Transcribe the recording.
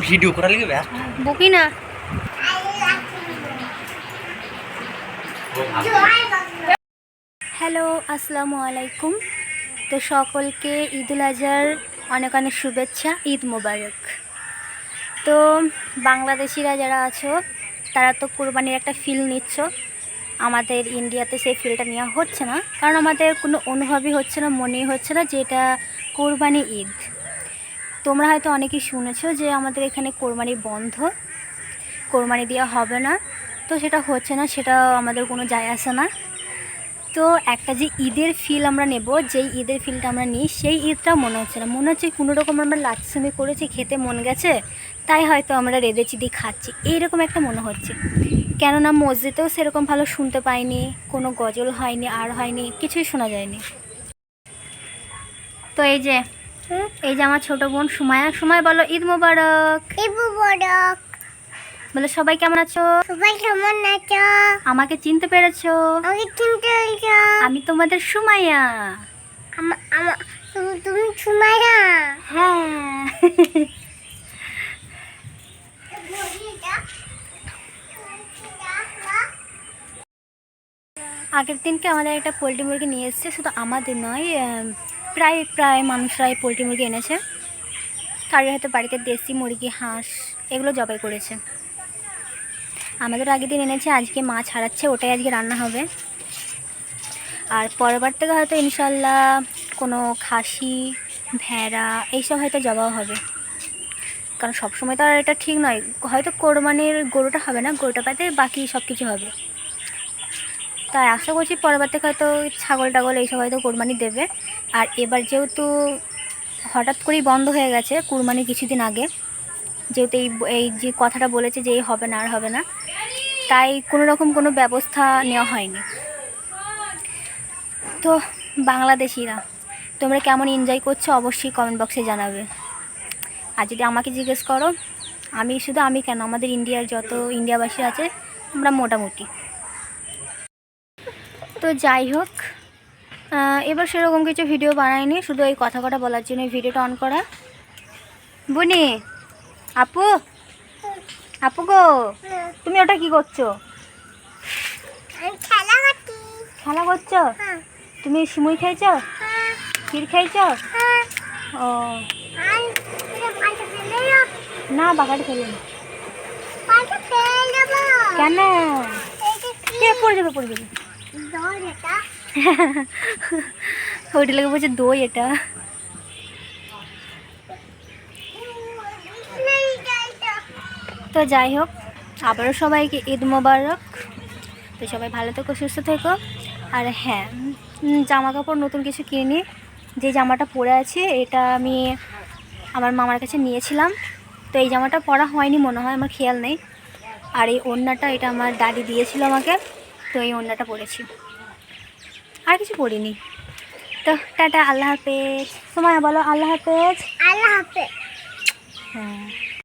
Video করার লাগে ব্যস্ত বকি না। হ্যালো, আসসালামু আলাইকুম। তো সকলকে ঈদুল আজহার অনেক অনেক শুভেচ্ছা, ঈদ মোবারক। তো বাংলাদেশিরা যারা আছো তারা তো কোরবানির একটা ফিল নিচ্ছ। আমাদের ইন্ডিয়াতে সেই ফিলটা নেওয়া হচ্ছে না, কারণ আমাদের কোনো অনুভবই হচ্ছে না, মনেই হচ্ছে না যে এটা কোরবানি ঈদ। তোমরা হয়তো অনেকেই শুনেছো যে আমাদের এখানে কোরবানি বন্ধ, কোরবানি দেওয়া হবে না। তো সেটা হচ্ছে না, সেটা আমাদের কোনো যায় আসে না। তো একটা যে ঈদের ফিল আমরা নেব, যেই ঈদের ফিলটা আমরা নিই সেই ঈদটা মনে হচ্ছে না। মনে হচ্ছে কোনোরকম আমরা লাচ্ছামি করেছি, খেতে মন গেছে, তাই হয়তো আমরা রেঁধেছি দিয়ে খাচ্ছি, এইরকম একটা মনে হচ্ছে। কেননা মসজিদেও সেরকম ভালো শুনতে পাইনি, কোনো গজল হয়নি, আর হয়নি, কিছুই শোনা যায়নি। তো এই যে আমার ছোট বোন সুমায়া। সুমায়া বলো ঈদ মোবারক। ঈদ মোবারক। বলে সবাই কেমন আছো? সবাই কেমন আছো? আমাকে চিনতে পেরেছো? আমাকে চিনতে পেরেছো? আমি তোমাদের সুমাইয়া। তুমি সুমাইয়া? হ্যাঁ। আগের দিনকে আমাদের একটা পোলট্রি মুরগি নিয়ে এসেছে, শুধু আমাদের নয়, প্রায় মানুষরাই পোলট্রি মুরগি এনেছে। কারোর হয়তো বাড়িতে দেশি মুরগি, হাঁস এগুলো জবাই করেছে। আমাদের আগের দিন এনেছে, আজকে মাছ হারাচ্ছে, ওটাই আজকে রান্না হবে। আর পরেরবার থেকে হয়তো ইনশাল্লাহ কোনো খাসি, ভেড়া এইসব হয়তো জবাও হবে, কারণ সবসময় তো আর এটা ঠিক নয়। হয়তো কোরবানির গরুটা হবে না, গরুটা বাদে বাকি সব কিছু হবে। তাই আশা করছি পরেরবার থেকে হয়তো ছাগল টাগল এইসব হয়তো কোরবানি দেবে। আর এবার যেহেতু হঠাৎ করেই বন্ধ হয়ে গেছে কুরবানি কিছুদিন আগে, যেহেতু এই যে কথাটা বলেছে যে এই হবে না, আর হবে না, তাই কোনো রকম কোনো ব্যবস্থা নেওয়া হয়নি। তো বাংলাদেশিরা তোমরা কেমন এনজয় করছো অবশ্যই কমেন্ট বক্সে জানাবে। আর যদি আমাকে জিজ্ঞেস করো, আমি কেন, আমাদের ইন্ডিয়ার যত ইন্ডিয়াবাসী আছে আমরা মোটামুটি। তো যাই হোক, এবার সেরকম কিছু ভিডিও বানাইনি, শুধু এই কথা বলার জন্য ভিডিওটা অন করা। বুনি, আপু গো, তুমি ওটা কি করছো? খেলা করছো? তুমি সিমুই খেয়েছো? ক্ষীর খেয়েছো? ও না, বাগাটা ফেলিনি। কেন? পড়ে যাবে। ওইটা লেগে বলছে দই এটা। তো যাই হোক, আবারও সবাইকে ঈদ মোবারক। তো সবাই ভালো থেকো, সুস্থ থেকো। আর হ্যাঁ, জামা কাপড় নতুন কিছু কিনি। যে জামাটা পরে আছে এটা আমি আমার মামার কাছে নিয়েছিলাম, তো এই জামাটা পরা হয়নি মনে হয়, আমার খেয়াল নেই। আর এই ওড়নাটা এটা আমার দাদি দিয়েছিল আমাকে, তো এই ওড়নাটা পরেছি, আর কিছু পরিনি। তো টাটা, আল্লাহ হাফেজ। সময় বলো আল্লাহ হাফেজ। আল্লাহ হাফেজ। হ্যাঁ।